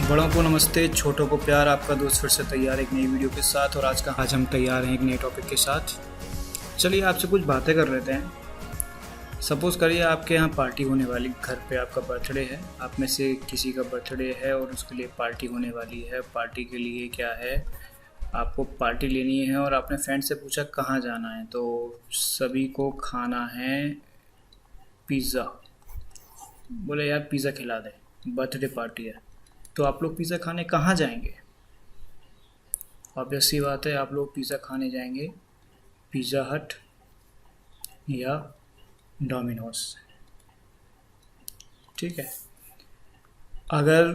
बड़ों को नमस्ते, छोटों को प्यार। आपका दोस्त फिर से तैयार एक नई वीडियो के साथ। और आज हम तैयार हैं एक नए टॉपिक के साथ। चलिए आपसे कुछ बातें कर लेते हैं। सपोज़ करिए आपके यहाँ पार्टी होने वाली, घर पे आपका बर्थडे है, आप में से किसी का बर्थडे है और उसके लिए पार्टी होने वाली है। पार्टी के लिए क्या है, आपको पार्टी लेनी है और आपने फ्रेंड से पूछा कहाँ जाना है, तो सभी को खाना है पिज़्ज़ा। बोले यार पिज़्ज़ा खिला दे, बर्थडे पार्टी है। तो आप लोग पिज़्ज़ा खाने कहाँ जाएंगे? ऑब्वियस सी बात है, आप लोग पिज़्ज़ा खाने जाएंगे पिज़्ज़ा हट या डोमिनोज। ठीक है। अगर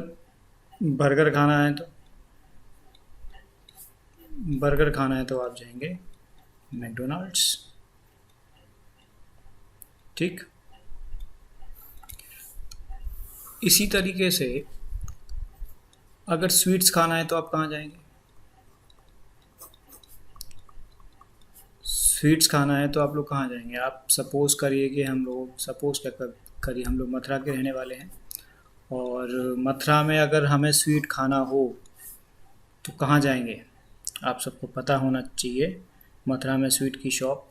बर्गर खाना है तो आप जाएंगे मैकडोनाल्ड्स। ठीक। इसी तरीके से अगर स्वीट्स खाना है तो आप कहाँ जाएंगे? स्वीट्स खाना है तो आप लोग कहाँ जाएंगे? आप सपोज़ करिए कि हम लोग मथुरा के रहने वाले हैं और मथुरा में अगर हमें स्वीट खाना हो तो कहाँ जाएंगे? आप सबको पता होना चाहिए, मथुरा में स्वीट की शॉप।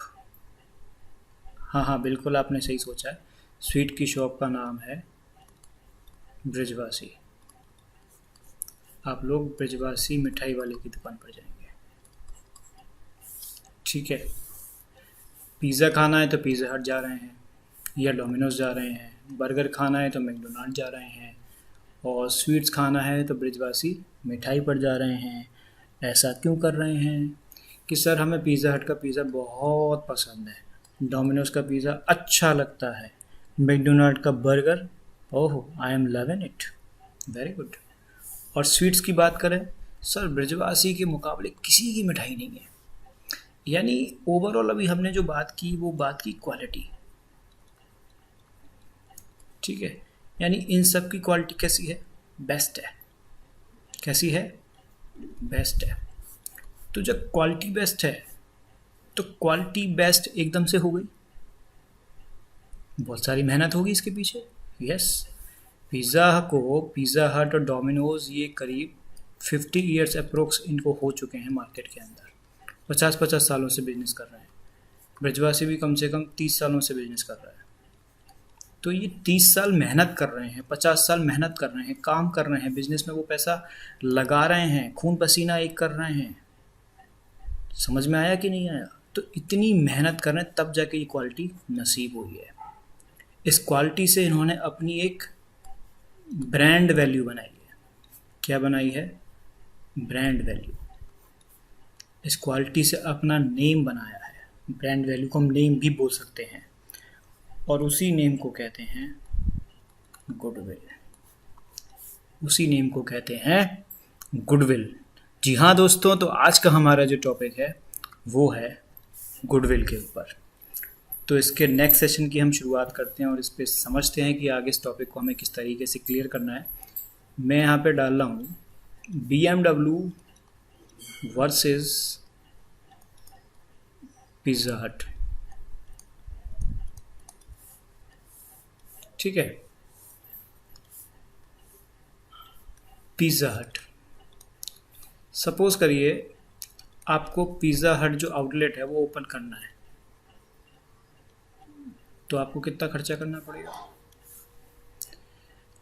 हाँ, बिल्कुल आपने सही सोचा है। स्वीट की शॉप का नाम है ब्रिजवासी। आप लोग ब्रिजवासी मिठाई वाले की दुकान पर जाएंगे। ठीक है। पिज़्ज़ा खाना है तो पिज़्ज़ा हट जा रहे हैं या डोमिनोज जा रहे हैं। बर्गर खाना है तो मैकडोनाल्ड जा रहे हैं। और स्वीट्स खाना है तो ब्रिजवासी मिठाई पर जा रहे हैं। ऐसा क्यों कर रहे हैं कि सर हमें पिज़्ज़ा हट का पिज़्ज़ा बहुत पसंद है, डोमिनोज का पिज़्ज़ा अच्छा लगता है, मैकडोनाल्ड का burger, oh I am loving it, very good. और स्वीट्स की बात करें, सर ब्रिजवासी के मुकाबले किसी की मिठाई नहीं है। यानी ओवरऑल अभी हमने जो बात की वो बात की क्वालिटी। ठीक है। यानी इन सब की क्वालिटी कैसी है? बेस्ट है। कैसी है? बेस्ट है। तो जब क्वालिटी बेस्ट है तो क्वालिटी बेस्ट एकदम से हो गई, बहुत सारी मेहनत होगी इसके पीछे। यस। पिज़्ज़ा हट और डोमिनोज ये करीब 50 ईयर्स अप्रोक्स इनको हो चुके हैं मार्केट के अंदर। 50 सालों से बिजनेस कर रहे हैं। ब्रिजवासी भी कम से कम 30 सालों से बिजनेस कर रहा है। तो ये 30 साल मेहनत कर रहे हैं, 50 साल मेहनत कर रहे हैं, काम कर रहे हैं, बिजनेस में वो पैसा लगा रहे हैं, खून पसीना एक कर रहे हैं। समझ में आया कि नहीं आया? तो इतनी मेहनत कर रहे हैं तब जाके ये क्वालिटी नसीब हुई है। इस क्वालिटी से इन्होंने अपनी एक ब्रांड वैल्यू बनाई है। क्या बनाई है? Brand value. इस क्वालिटी से अपना नेम बनाया है। ब्रांड वैल्यू को हम नेम भी बोल सकते हैं और उसी नेम को कहते हैं गुडविल। उसी नेम को कहते हैं गुडविल। जी हाँ दोस्तों, तो आज का हमारा जो टॉपिक है वो है गुडविल के ऊपर। तो इसके नेक्स्ट सेशन की हम शुरुआत करते हैं और इस पर समझते हैं कि आगे इस टॉपिक को हमें किस तरीके से क्लियर करना है। मैं यहाँ पे डाल रहा हूँ BMW वर्सेस पिज़्ज़ा हट। ठीक है। पिज़्ज़ा हट, सपोज़ करिए आपको पिज़्ज़ा हट जो आउटलेट है वो ओपन करना है, तो आपको कितना खर्चा करना पड़ेगा?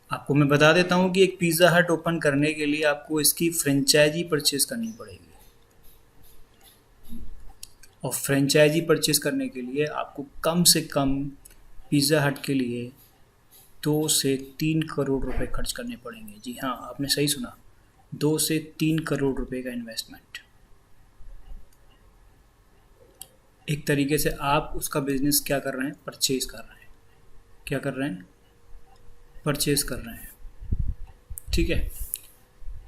आपको मैं बता देता हूँ कि एक पिज़्ज़ा हट ओपन करने के लिए आपको इसकी फ्रेंचाइजी परचेज़ करनी पड़ेगी। और फ्रेंचाइजी परचेज़ करने के लिए आपको कम से कम पिज़्ज़ा हट के लिए 2 से 3 करोड़ रुपए खर्च करने पड़ेंगे। जी हाँ, आपने सही सुना, 2 से 3 करोड़ रुपए का इन्वेस्टमेंट। एक तरीके से आप उसका बिजनेस क्या कर रहे हैं? परचेज़ कर रहे हैं। क्या कर रहे हैं? परचेज़ कर रहे हैं। ठीक है।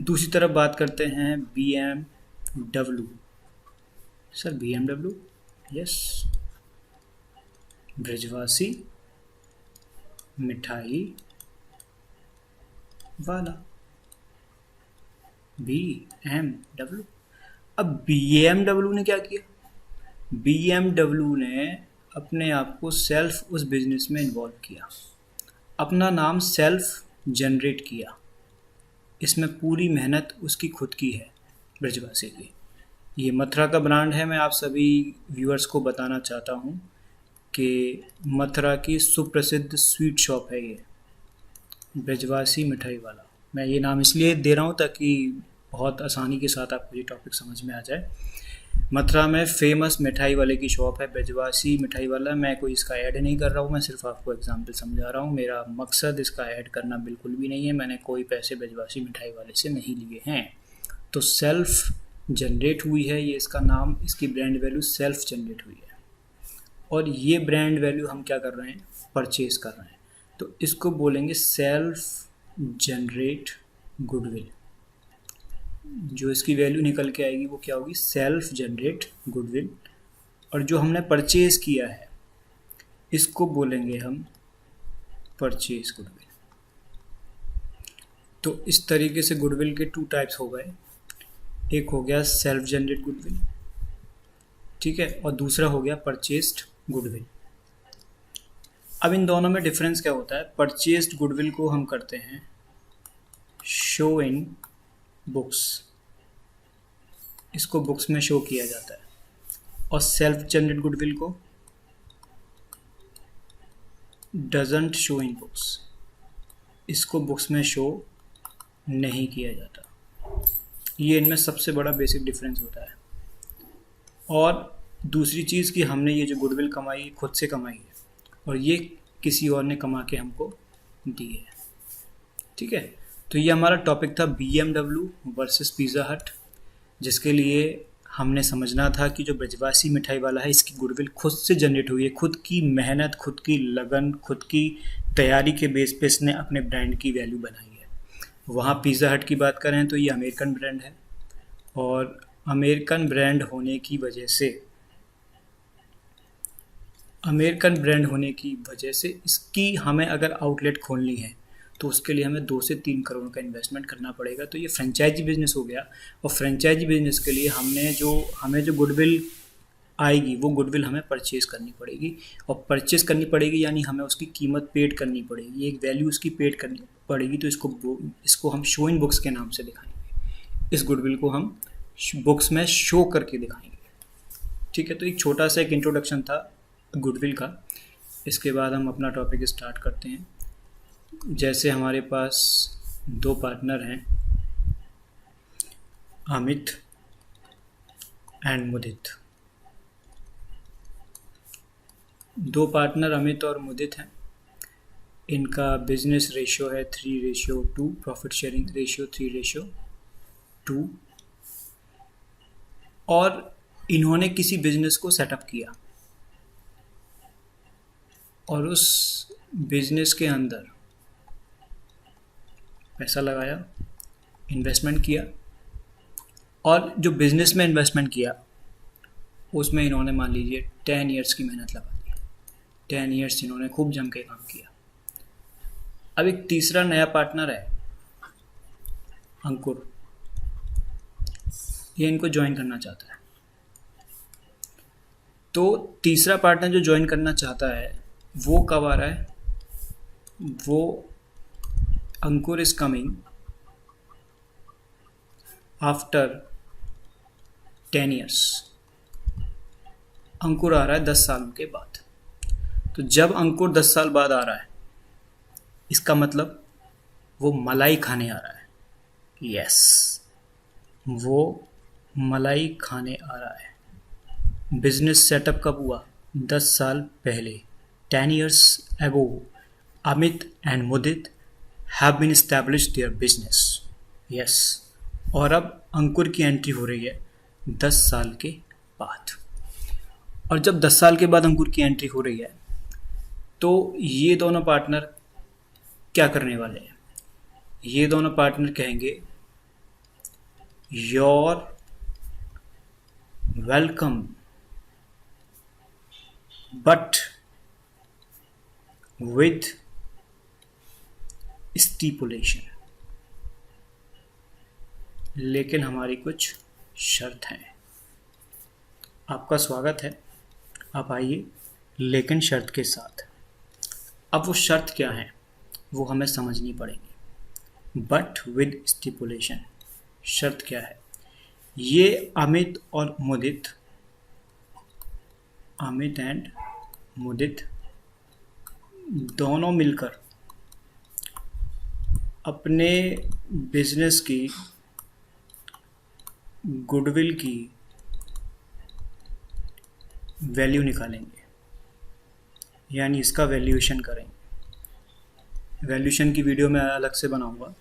दूसरी तरफ बात करते हैं BMW। Sir BMW, yes, Brijwasi मिठाई वाला BMW। अब BMW ने क्या किया? BMW ने अपने आप को सेल्फ उस बिजनेस में इन्वॉल्व किया, अपना नाम सेल्फ जनरेट किया। इसमें पूरी मेहनत उसकी खुद की है, ब्रजवासी की। ये मथुरा का ब्रांड है। मैं आप सभी व्यूअर्स को बताना चाहता हूँ कि मथुरा की सुप्रसिद्ध स्वीट शॉप है ये, ब्रजवासी मिठाई वाला। मैं ये नाम इसलिए दे रहा हूँ ताकि बहुत आसानी के साथ आपको ये टॉपिक समझ में आ जाए। मथुरा में फेमस मिठाई वाले की शॉप है ब्रजवासी मिठाई वाला। मैं कोई इसका ऐड नहीं कर रहा हूँ, मैं सिर्फ आपको एग्जांपल समझा रहा हूँ। मेरा मकसद इसका ऐड करना बिल्कुल भी नहीं है। मैंने कोई पैसे ब्रजवासी मिठाई वाले से नहीं लिए हैं। तो सेल्फ जनरेट हुई है ये, इसका नाम, इसकी ब्रांड वैल्यू सेल्फ जनरेट हुई है। और ये ब्रांड वैल्यू हम क्या कर रहे हैं, परचेज कर रहे हैं। तो इसको बोलेंगे सेल्फ जनरेट गुडविल। जो इसकी वैल्यू निकल के आएगी वो क्या होगी, सेल्फ जनरेट गुडविल। और जो हमने परचेज किया है इसको बोलेंगे हम परचेज गुडविल। तो इस तरीके से गुडविल के 2 टाइप्स हो गए। एक हो गया सेल्फ जनरेट गुडविल, ठीक है, और दूसरा हो गया परचेस्ड गुडविल। अब इन दोनों में डिफरेंस क्या होता है। परचेस्ड गुडविल को हम करते हैं शो इन बुक्स, इसको बुक्स में शो किया जाता है। और सेल्फ जनरेट गुडविल को डजंट शो इन बुक्स, इसको बुक्स में शो नहीं किया जाता। ये इनमें सबसे बड़ा बेसिक डिफरेंस होता है। और दूसरी चीज़ कि हमने ये जो गुडविल कमाई खुद से कमाई है और ये किसी और ने कमा के हमको दी है, ठीक है। तो ये हमारा टॉपिक था BMW वर्सेस पिज़्ज़ा हट, जिसके लिए हमने समझना था कि जो ब्रजवासी मिठाई वाला है इसकी गुडविल खुद से जनरेट हुई है, खुद की मेहनत, खुद की लगन, खुद की तैयारी के बेस पे इसने अपने ब्रांड की वैल्यू बनाई है। वहाँ पिज़्ज़ा हट की बात करें तो ये अमेरिकन ब्रांड है, और अमेरिकन ब्रांड होने की वजह से इसकी हमें अगर आउटलेट खोलनी है तो उसके लिए हमें 2 से 3 करोड़ का इन्वेस्टमेंट करना पड़ेगा। तो ये फ्रेंचाइजी बिजनेस हो गया। और फ्रेंचाइजी बिजनेस के लिए हमें जो गुडविल आएगी वो गुडविल हमें परचेज़ करनी पड़ेगी। और परचेज़ करनी पड़ेगी यानी हमें उसकी कीमत पेड करनी पड़ेगी, एक वैल्यू उसकी पेड करनी पड़ेगी। तो इसको हम शो इन बुक्स के नाम से दिखाएंगे। इस गुडविल को हम बुक्स में शो करके दिखाएंगे, ठीक है। तो एक छोटा सा एक इंट्रोडक्शन था गुडविल का। इसके बाद हम अपना टॉपिक स्टार्ट करते हैं। जैसे हमारे पास 2 पार्टनर हैं, Amit and Mudit. 2 partner Amit और मुदित हैं। इनका बिजनेस रेशियो है 3:2, प्रॉफिट शेयरिंग रेशियो 3:2। और इन्होंने किसी बिजनेस को सेटअप किया और उस बिजनेस के अंदर पैसा लगाया, इन्वेस्टमेंट किया। और जो बिजनेस में इन्वेस्टमेंट किया उसमें इन्होंने मान लीजिए 10 ईयर्स की मेहनत लगा दी। 10 ईयर्स इन्होंने खूब जम के काम किया। अब एक तीसरा नया पार्टनर है, अंकुर। ये इनको ज्वाइन करना चाहता है। तो तीसरा पार्टनर जो ज्वाइन करना चाहता है वो कब आ रहा है, वो अंकुर इज कमिंग आफ्टर 10 ईयर्स। अंकुर आ रहा है 10 सालों के बाद। तो जब अंकुर 10 साल बाद आ रहा है इसका मतलब वो मलाई खाने आ रहा है। यस, वो मलाई खाने आ रहा है। बिजनेस सेटअप कब हुआ, 10 साल पहले, 10 years ago, Amit and Mudit have been established their business. Yes. और अब अंकुर की एंट्री हो रही है 10 साल के बाद। और जब 10 साल के बाद अंकुर की एंट्री हो रही है तो ये दोनों पार्टनर क्या करने वाले हैं। ये दोनों पार्टनर कहेंगे your welcome but with stipulation, लेकिन हमारी कुछ शर्त हैं। आपका स्वागत है, आप आइए, लेकिन शर्त के साथ। अब वो शर्त क्या है वो हमें समझनी पड़ेगी। But with stipulation. शर्त क्या है? ये अमित और मुदित, अमित एंड मुदित दोनों मिलकर अपने बिजनेस की गुडविल की वैल्यू निकालेंगे, यानी इसका वैल्यूएशन करेंगे। वैल्यूएशन की वीडियो मैं अलग से बनाऊंगा,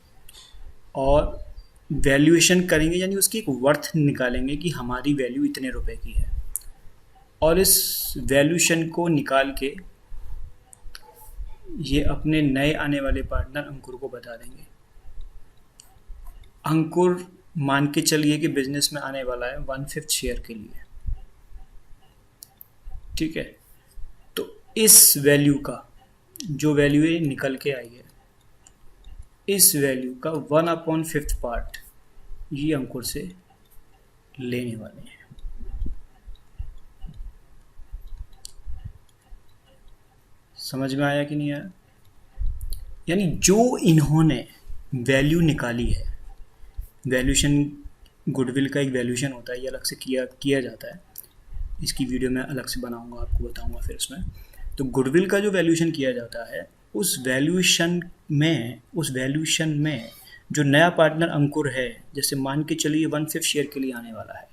और वैल्यूएशन करेंगे यानी उसकी एक वर्थ निकालेंगे कि हमारी वैल्यू इतने रुपए की है, और इस वैल्यूएशन को निकाल के ये अपने नए आने वाले पार्टनर अंकुर को बता देंगे। अंकुर मान के चलिए कि बिजनेस में आने वाला है 1/5 शेयर के लिए, ठीक है। तो इस वैल्यू का जो वैल्यू ये निकल के आई है, इस वैल्यू का 1/5 पार्ट ये अंकुर से लेने वाले हैं। समझ में आया कि नहीं आया? यानी जो इन्होंने वैल्यू निकाली है, वैल्यूएशन गुडविल का एक वैल्यूएशन होता है, ये अलग से किया जाता है। इसकी वीडियो मैं अलग से बनाऊंगा, आपको बताऊंगा फिर इसमें। तो गुडविल का जो वैल्यूएशन किया जाता है, उस वैल्यूएशन में जो नया पार्टनर अंकुर है, जैसे मान के चलिए 1/5 शेयर के लिए आने वाला है,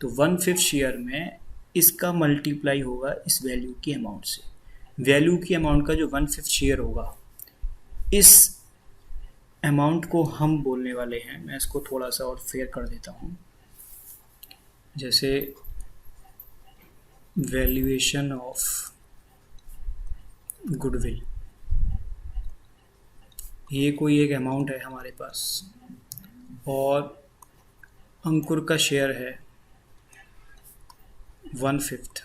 तो 1/5 शेयर में इसका मल्टीप्लाई होगा इस वैल्यू की अमाउंट से। वैल्यू की अमाउंट का जो 1/5 शेयर होगा, इस अमाउंट को हम बोलने वाले हैं, मैं इसको थोड़ा सा और फेयर कर देता हूँ, जैसे वैल्यूएशन ऑफ गुडविल, ये कोई एक अमाउंट है हमारे पास, और अंकुर का शेयर है 1/5,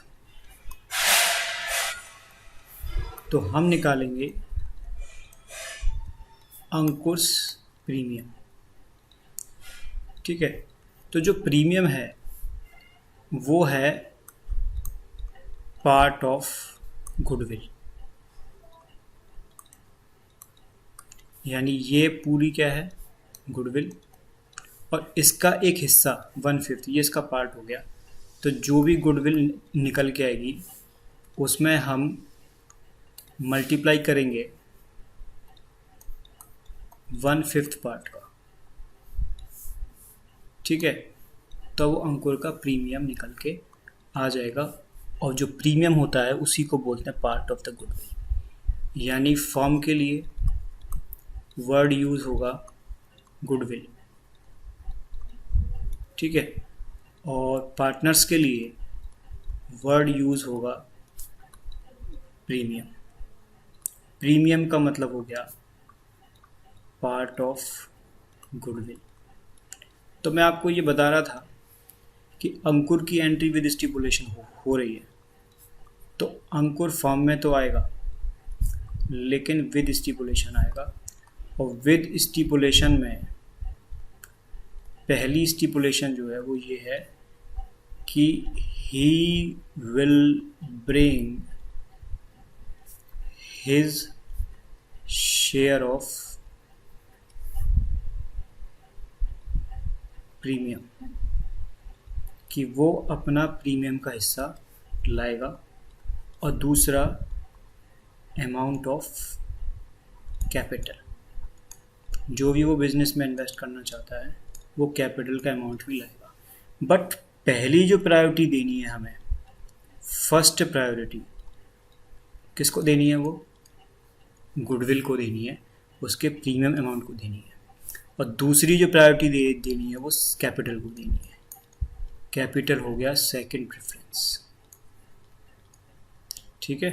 तो हम निकालेंगे अंकुर्स प्रीमियम, ठीक है। तो जो प्रीमियम है वो है पार्ट ऑफ गुडविल, यानी ये पूरी क्या है? गुडविल, और इसका एक हिस्सा 1/5 ये इसका पार्ट हो गया। तो जो भी गुडविल निकल के आएगी उसमें हम मल्टीप्लाई करेंगे 1/5 पार्ट का, ठीक है। तो वो अंकुर का प्रीमियम निकल के आ जाएगा, और जो प्रीमियम होता है उसी को बोलते हैं पार्ट ऑफ द गुडविल। यानी फर्म के लिए वर्ड यूज़ होगा गुडविल, ठीक है, और पार्टनर्स के लिए वर्ड यूज़ होगा प्रीमियम। प्रीमियम का मतलब हो गया पार्ट ऑफ गुडविल। तो मैं आपको ये बता रहा था कि अंकुर की एंट्री विद स्टिपुलेशन हो रही है, तो अंकुर फॉर्म में तो आएगा लेकिन विद स्टिपुलेशन आएगा, और विद स्टिपुलेशन में पहली स्टिपुलेशन जो है वो ये है कि he will bring his share of premium, कि वो अपना प्रीमियम का हिस्सा लाएगा, और दूसरा अमाउंट ऑफ कैपिटल, जो भी वो बिजनेस में इन्वेस्ट करना चाहता है वो कैपिटल का अमाउंट भी लाएगा। बट पहली जो प्रायोरिटी देनी है हमें, फर्स्ट प्रायोरिटी किसको देनी है? वो गुडविल को देनी है, उसके प्रीमियम अमाउंट को देनी है, और दूसरी जो प्रायोरिटी देनी है वो कैपिटल को देनी है। कैपिटल हो गया सेकंड प्रेफरेंस, ठीक है।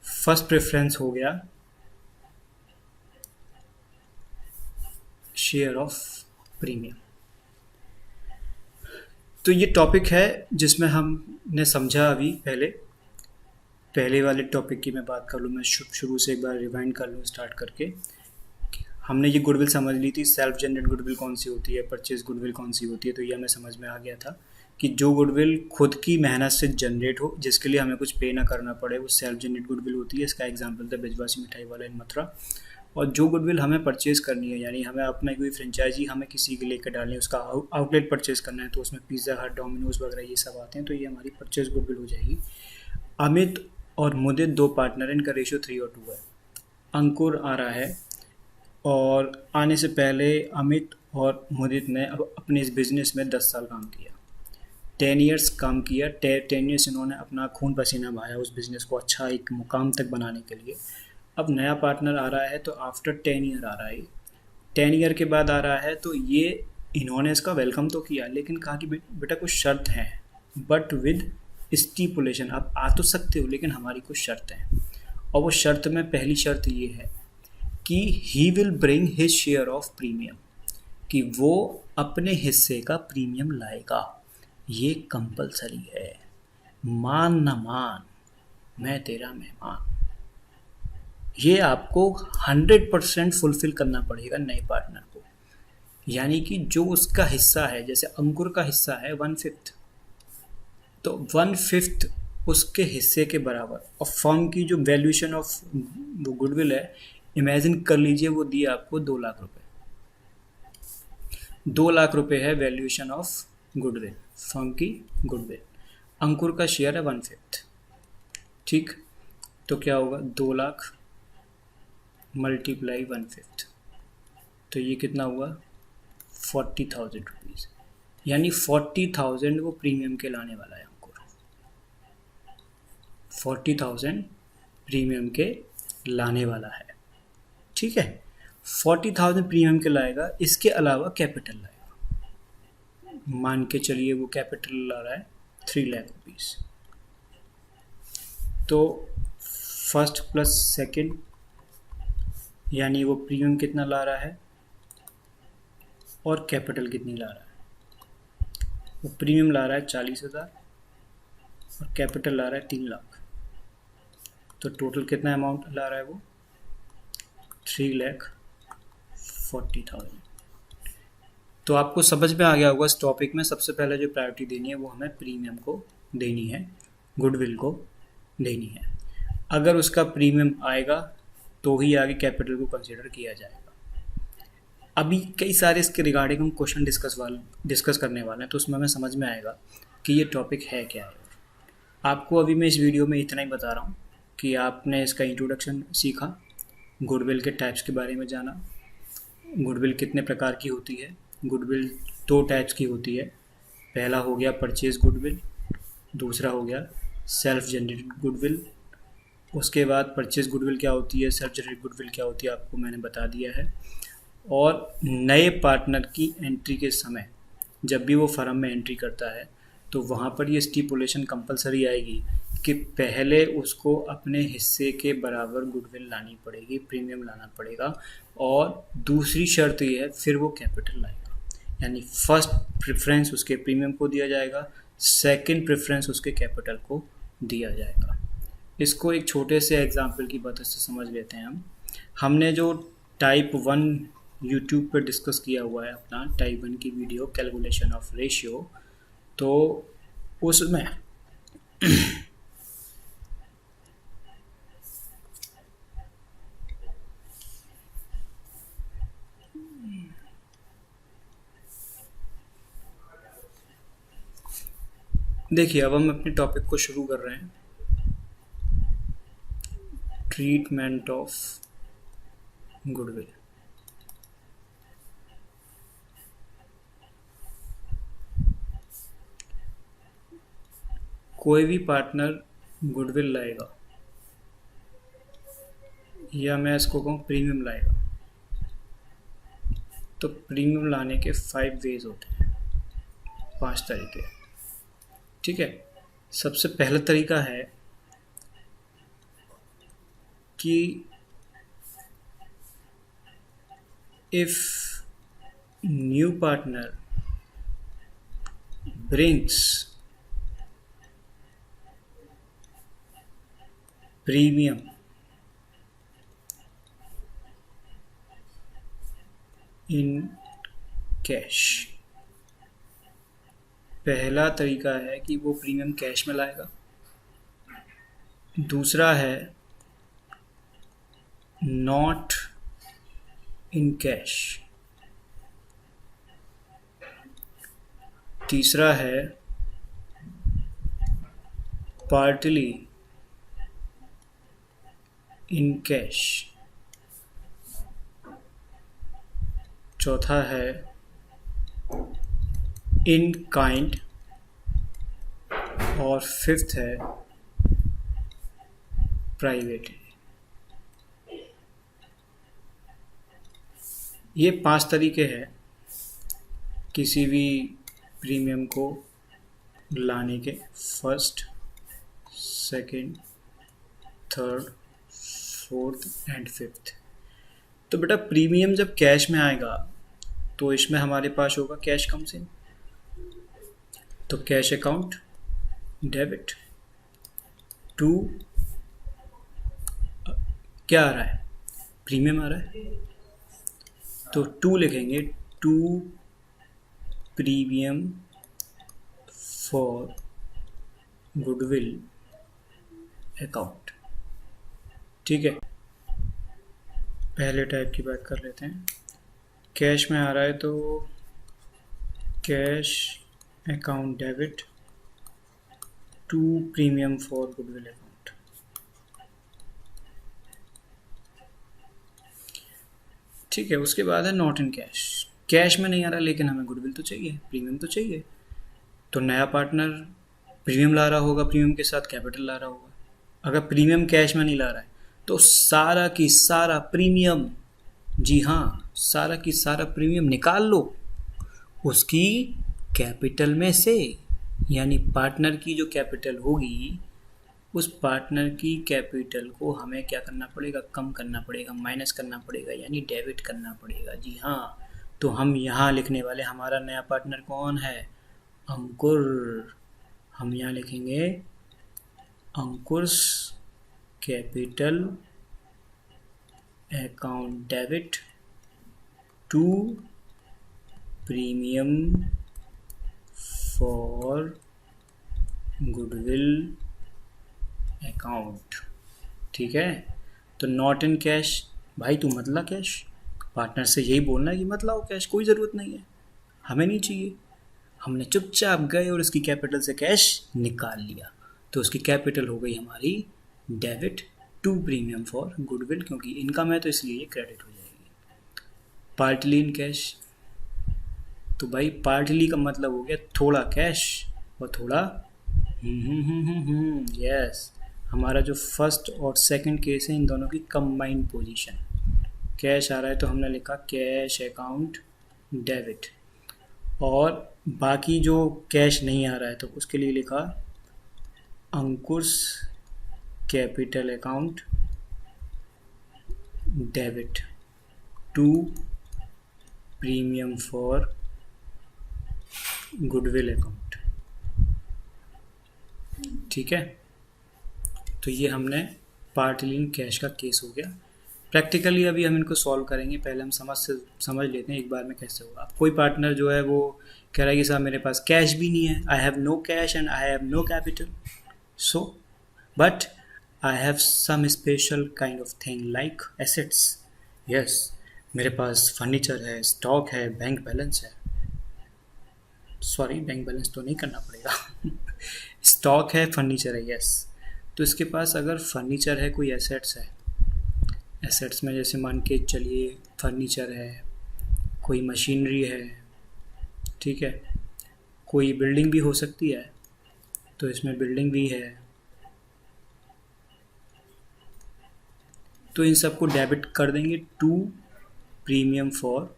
फर्स्ट प्रेफरेंस हो गया शेयर ऑफ प्रीमियम। तो ये टॉपिक है जिसमें हमने समझा अभी पहले वाले टॉपिक की मैं बात कर लूँ, मैं शुरू से एक बार रिवाइंड कर लूँ स्टार्ट करके। हमने ये गुडविल समझ ली थी, सेल्फ जनरेट गुडविल कौन सी होती है, परचेज गुडविल कौन सी होती है। तो ये हमें समझ में आ गया था कि जो गुडविल खुद की मेहनत से जनरेट हो, जिसके लिए हमें कुछ पे ना करना पड़े, वो सेल्फ जनरेट गुडविल होती है। इसका एग्जाम्पल था बिजवासी मिठाई वाला इन मथुरा। और जो गुडविल हमें परचेज़ करनी है, यानी हमें अपना कोई फ्रेंचाइजी हमें किसी के लेकर डालनी है, उसका आउटलेट परचेज़ करना है, तो उसमें पिज़्ज़ा हट, डोमिनोज़ वगैरह ये सब आते हैं, तो ये हमारी परचेज़ गुडविल हो जाएगी। अमित और मुदित 2 पार्टनर, इनका रेशियो 3:2 है। अंकुर आ रहा है और आने से पहले अमित और मुदित ने अब अपने इस बिज़नेस में 10 साल काम किया, 10 ईयर्स काम किया। 10 ईयर्स इन्होंने अपना खून पसीना बहाया उस बिज़नेस को अच्छा एक मुकाम तक बनाने के लिए। अब नया पार्टनर आ रहा है तो आफ्टर 10 ईयर आ रहा है, 10 ईयर के बाद आ रहा है, तो ये इन्होंने इसका वेलकम तो किया, लेकिन कहा कि बेटा कुछ शर्त हैं, बट विद स्टिपुलेशन, आप आ तो सकते हो लेकिन हमारी कुछ शर्त हैं। और वो शर्त में पहली शर्त ये है कि he will bring his share of premium, कि वो अपने हिस्से का प्रीमियम लाएगा। ये कंपलसरी है, मान न मान मैं तेरा मेहमान। ये आपको 100% फुलफिल करना पड़ेगा नए पार्टनर को, यानी कि जो उसका हिस्सा है, जैसे अंकुर का हिस्सा है 1/5, तो 1/5 उसके हिस्से के बराबर। और फर्म की जो वैल्यूएशन ऑफ वो गुडविल है, इमेजिन कर लीजिए वो दी आपको 2 लाख रुपए, 2 लाख रुपए है वैल्यूएशन ऑफ गुडविल, फर्म की गुडविल। अंकुर का शेयर है 1/5, ठीक, तो क्या होगा 2 लाख मल्टीप्लाई 1/5, तो ये कितना हुआ 40,000 रुपीज़, यानी 40,000 वो प्रीमियम के लाने वाला है अंकुर, 40,000 प्रीमियम के लाने वाला है, ठीक है। 40,000 प्रीमियम के लाएगा, इसके अलावा कैपिटल लाएगा, मान के चलिए वो कैपिटल ला रहा है 3 लाख रुपीज़, तो फर्स्ट प्लस सेकंड, यानी वो प्रीमियम कितना ला रहा है और कैपिटल कितनी ला रहा है। वो प्रीमियम ला रहा है 40,000 और कैपिटल ला रहा है 3 लाख, तो टोटल कितना अमाउंट ला रहा है वो 3,40,000। तो आपको समझ में आ गया होगा इस टॉपिक में सबसे पहले जो प्रायोरिटी देनी है वो हमें प्रीमियम को देनी है, गुडविल को देनी है। अगर उसका प्रीमियम आएगा तो ही आगे कैपिटल को कंसीडर किया जाएगा। अभी कई सारे इसके रिगार्डिंग हम क्वेश्चन डिस्कस करने वाले हैं, तो उसमें हमें समझ में आएगा कि ये टॉपिक है क्या है। आपको अभी मैं इस वीडियो में इतना ही बता रहा हूँ कि आपने इसका इंट्रोडक्शन सीखा, गुडविल के टाइप्स के बारे में जाना, गुडविल कितने प्रकार की होती है। गुडविल 2 टाइप्स की होती है, पहला हो गया परचेज गुडविल, दूसरा हो गया सेल्फ जनरेटेड गुडविल। उसके बाद परचेज गुडविल क्या होती है, सेल्फ जनरेटेड गुडविल क्या होती है, आपको मैंने बता दिया है। और नए पार्टनर की एंट्री के समय जब भी वो फर्म में एंट्री करता है तो वहाँ पर ये स्टिपुलेशन कंपलसरी आएगी कि पहले उसको अपने हिस्से के बराबर गुडविल लानी पड़ेगी, प्रीमियम लाना पड़ेगा, और दूसरी शर्त ये है फिर वो कैपिटल लाएगा, यानी फर्स्ट प्रेफरेंस उसके प्रीमियम को दिया जाएगा, सेकंड प्रेफरेंस उसके कैपिटल को दिया जाएगा। इसको एक छोटे से एग्जाम्पल की मदद से समझ लेते हैं हमने जो टाइप 1 यूट्यूब पर डिस्कस किया हुआ है अपना टाइप 1 की वीडियो कैलकुलेशन ऑफ रेशियो, तो उसमें देखिए अब हम अपने टॉपिक को शुरू कर रहे हैं, ट्रीटमेंट ऑफ गुडविल। कोई भी पार्टनर गुडविल लाएगा या मैं इसको कहूँ प्रीमियम लाएगा, तो प्रीमियम लाने के 5 वेज होते हैं, 5 तरीके, ठीक है। सबसे पहला तरीका है कि if new partner brings premium in cash. पहला तरीका है कि वो प्रीमियम कैश में लाएगा। दूसरा है नॉट इन कैश। तीसरा है पार्टली इन कैश। चौथा है इन काइंड। और फिफ्थ है प्राइवेटली। ये 5 तरीके हैं किसी भी प्रीमियम को लाने के, first, second, third, fourth and fifth. तो बेटा प्रीमियम जब कैश में आएगा तो इसमें हमारे पास होगा कैश कम्स इन, तो कैश अकाउंट डेबिट टू, क्या आ रहा है, प्रीमियम आ रहा है तो टू लिखेंगे, to premium for goodwill account. ठीक है, पहले टाइप की बात कर लेते हैं। कैश में आ रहा है तो cash account debit to premium for goodwill account. ठीक है, उसके बाद है नॉट इन कैश। कैश में नहीं आ रहा लेकिन हमें गुडविल तो चाहिए, प्रीमियम तो चाहिए। तो नया पार्टनर प्रीमियम ला रहा होगा, प्रीमियम के साथ कैपिटल ला रहा होगा। अगर प्रीमियम कैश में नहीं ला रहा है तो सारा की सारा प्रीमियम, जी हाँ, सारा की सारा प्रीमियम निकाल लो उसकी कैपिटल में से। यानी पार्टनर की जो कैपिटल होगी उस पार्टनर की कैपिटल को हमें क्या करना पड़ेगा, कम करना पड़ेगा, माइनस करना पड़ेगा, यानी डेबिट करना पड़ेगा। जी हाँ, तो हम यहाँ लिखने वाले, हमारा नया पार्टनर कौन है, अंकुर। हम यहाँ लिखेंगे Ankur's capital account debit to premium for goodwill account. ठीक है, तो नॉट इन कैश, भाई तू मत ला कैश, पार्टनर से यही बोलना है कि मत लाओ कैश, कोई ज़रूरत नहीं है, हमें नहीं चाहिए। हमने चुपचाप गए और उसकी कैपिटल से कैश निकाल लिया, तो उसकी कैपिटल हो गई हमारी debit to premium for goodwill, क्योंकि इनकम है तो इसलिए ये क्रेडिट हो जाएगी। पार्टली इन कैश, तो भाई पार्टली का मतलब हो गया थोड़ा कैश और थोड़ा यस। हमारा जो फर्स्ट और सेकंड केस है इन दोनों की कंबाइंड पोजीशन। कैश आ रहा है तो हमने लिखा कैश अकाउंट डेबिट, और बाकी जो कैश नहीं आ रहा है तो उसके लिए लिखा Ankush capital account debit to premium for goodwill account. ठीक है, तो ये हमने पार्टली इन कैश का केस हो गया। प्रैक्टिकली अभी हम इनको सॉल्व करेंगे, पहले हम समझ लेते हैं एक बार में कैसे होगा। कोई पार्टनर जो है वो कह रहा है कि साहब मेरे पास कैश भी नहीं है, I have no cash and I have no capital, so but I have some special kind of thing like assets. Yes, मेरे पास फर्नीचर है, स्टॉक है, बैंक बैलेंस है, सॉरी बैंक बैलेंस तो नहीं करना पड़ेगा स्टॉक है, फर्नीचर है, यस। तो इसके पास अगर फर्नीचर है, कोई एसेट्स है, एसेट्स में जैसे मान के चलिए फर्नीचर है, कोई मशीनरी है, ठीक है, कोई बिल्डिंग भी हो सकती है, तो इसमें बिल्डिंग भी है, तो इन सबको डेबिट कर देंगे to premium for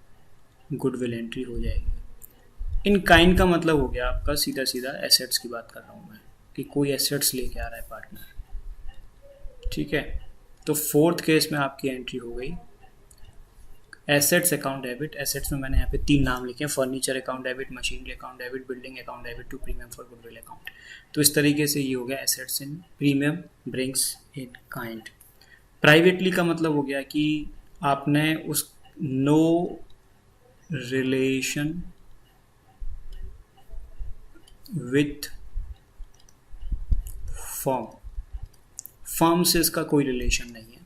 goodwill entry हो जाएगी। इन काइंड का मतलब हो गया आपका सीधा सीधा एसेट्स की बात कर रहा हूँ मैं, कि कोई एसेट्स लेके आ रहा है पार्टनर। ठीक है, तो फोर्थ केस में आपकी एंट्री हो गई एसेट्स अकाउंट डेबिट। एसेट्स में मैंने यहाँ पे 3 नाम लिखे हैं, furniture account debit, machinery account debit, building account debit to premium for goodwill account. तो इस तरीके से ये हो गया assets in premium brings in kind. Privately का मतलब हो गया कि आपने उस no relation with firm, firm से इसका कोई रिलेशन नहीं है,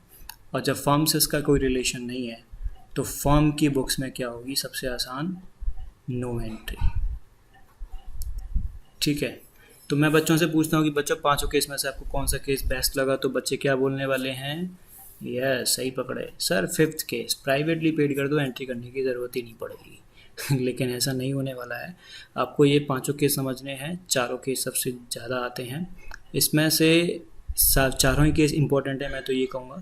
और जब फर्म से इसका कोई रिलेशन नहीं है तो फर्म की बुक्स में क्या होगी सबसे आसान, नो एंट्री। ठीक है, तो मैं बच्चों से पूछता हूँ कि बच्चों पांचों केस में से आपको कौन सा केस बेस्ट लगा, तो बच्चे क्या बोलने वाले हैं, यस सही पकड़े sir, fifth case, privately paid कर दो, एंट्री करने की ज़रूरत ही नहीं पड़ेगी। लेकिन ऐसा नहीं होने वाला है। आपको ये पांचों केस समझने हैं, चारों केस सबसे ज़्यादा आते हैं, इसमें से चारों ही केस इंपॉर्टेंट है। मैं तो ये कहूँगा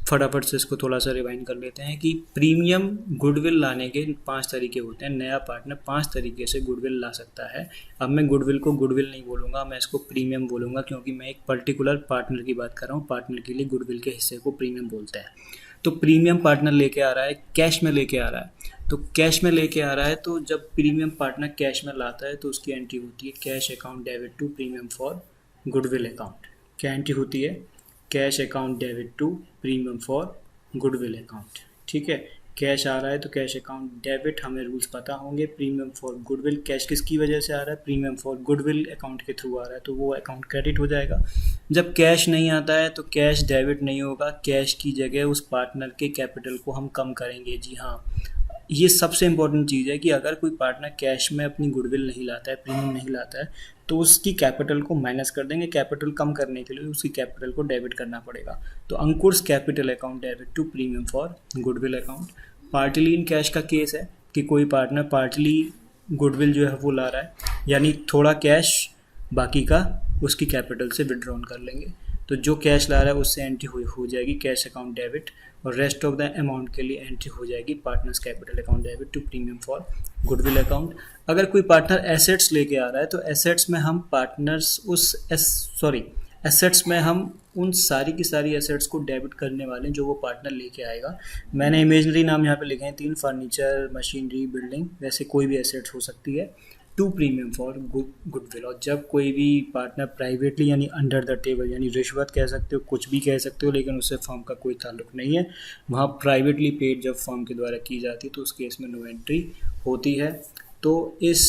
फटाफट से इसको थोड़ा सा रिवाइंड कर लेते हैं कि प्रीमियम गुडविल लाने के 5 तरीके होते हैं। नया पार्टनर 5 तरीके से गुडविल ला सकता है। अब मैं गुडविल को गुडविल नहीं बोलूँगा, मैं इसको प्रीमियम बोलूँगा, क्योंकि मैं एक पर्टिकुलर पार्टनर की बात कर रहा हूँ। पार्टनर के लिए गुडविल के हिस्से को प्रीमियम बोलते हैं। तो प्रीमियम पार्टनर लेके आ रहा है, कैश में लेके आ रहा है। तो कैश में लेके आ रहा है, तो जब प्रीमियम पार्टनर कैश में लाता है तो उसकी एंट्री होती है cash account debit to premium for goodwill account. क्या एंट्री होती है, cash account debit to premium for goodwill account. ठीक है, कैश आ रहा है तो कैश अकाउंट डेबिट, हमें रूल्स पता होंगे। प्रीमियम फॉर गुडविल, कैश किसकी वजह से आ रहा है, प्रीमियम फॉर गुडविल अकाउंट के थ्रू आ रहा है, तो वो अकाउंट क्रेडिट हो जाएगा। जब कैश नहीं आता है तो कैश डेबिट नहीं होगा, कैश की जगह उस पार्टनर के कैपिटल को हम कम करेंगे। जी हाँ, ये सबसे इम्पोर्टेंट चीज़ है कि अगर कोई पार्टनर कैश में अपनी गुडविल नहीं लाता है, प्रीमियम नहीं लाता है, तो उसकी कैपिटल को माइनस कर देंगे। कैपिटल कम करने के लिए उसकी कैपिटल को डेबिट करना पड़ेगा। तो Ankur's capital account debit to premium for goodwill account. Partly in cash का केस है कि कोई पार्टनर पार्टली गुडविल जो है वो ला रहा है, यानी थोड़ा कैश बाकी का उसकी कैपिटल से विड्रॉन कर लेंगे। तो जो कैश ला रहा है उससे एंट्री हो जाएगी कैश अकाउंट डेबिट, और रेस्ट ऑफ द अमाउंट के लिए एंट्री हो जाएगी partners capital account debit to premium for goodwill account. अगर कोई पार्टनर एसेट्स लेके आ रहा है तो एसेट्स में हम एसेट्स में हम उन सारी की सारी एसेट्स को डेबिट करने वाले हैं जो वो पार्टनर लेके आएगा। मैंने इमेजनरी नाम यहाँ पे लिखे हैं 3, फर्नीचर, मशीनरी, बिल्डिंग, वैसे कोई भी एसेट्स हो सकती है, टू प्रीमियम फॉर गुडविल। और जब कोई भी पार्टनर प्राइवेटली यानी अंडर द टेबल, यानी रिश्वत कह सकते हो, कुछ भी कह सकते हो, लेकिन उससे फर्म का कोई ताल्लुक नहीं है, वहाँ प्राइवेटली पेड जब फर्म के द्वारा की जाती है तो उस केस में नो एंट्री होती है। तो इस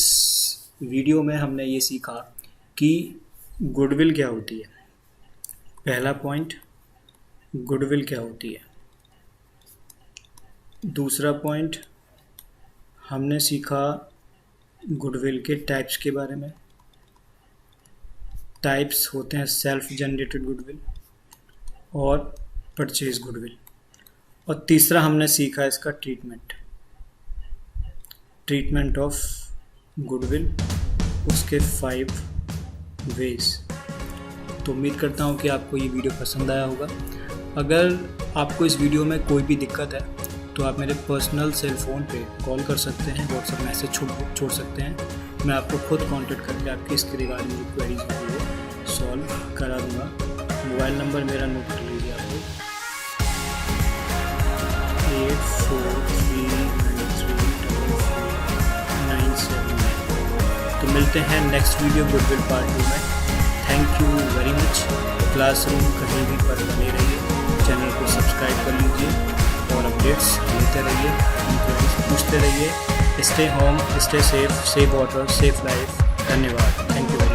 वीडियो में हमने ये सीखा कि गुडविल क्या होती है। पहला पॉइंट, गुडविल क्या होती है। दूसरा पॉइंट, हमने सीखा गुडविल के टाइप्स के बारे में। टाइप्स होते हैं सेल्फ जनरेटेड गुडविल और परचेज गुडविल। और तीसरा हमने सीखा इसका ट्रीटमेंट ऑफ गुडविल, उसके 5 वेज। तो उम्मीद करता हूँ कि आपको ये वीडियो पसंद आया होगा। अगर आपको इस वीडियो में कोई भी दिक्कत है तो आप मेरे पर्सनल सेल फ़ोन पे कॉल कर सकते हैं, व्हाट्सएप मैसेज छोड़ सकते हैं। मैं आपको खुद कांटेक्ट करके आपकी इसके रिगार्डिंग क्वेरीज को सॉल्व करा दूँगा। मोबाइल नंबर मेरा नोट कर लीजिए आप लोग, 84393979। तो मिलते हैं नेक्स्ट वीडियो गुडविल पार्ट 2 में। Thank you very much. Classroom कहीं भी पर बने रहिए, चैनल को सब्सक्राइब कर लीजिए और अपडेट्स लेते रहिए, पूछते रहिए। Stay home, stay safe, save water, safe life. धन्यवाद, थैंक यू वेरी मच।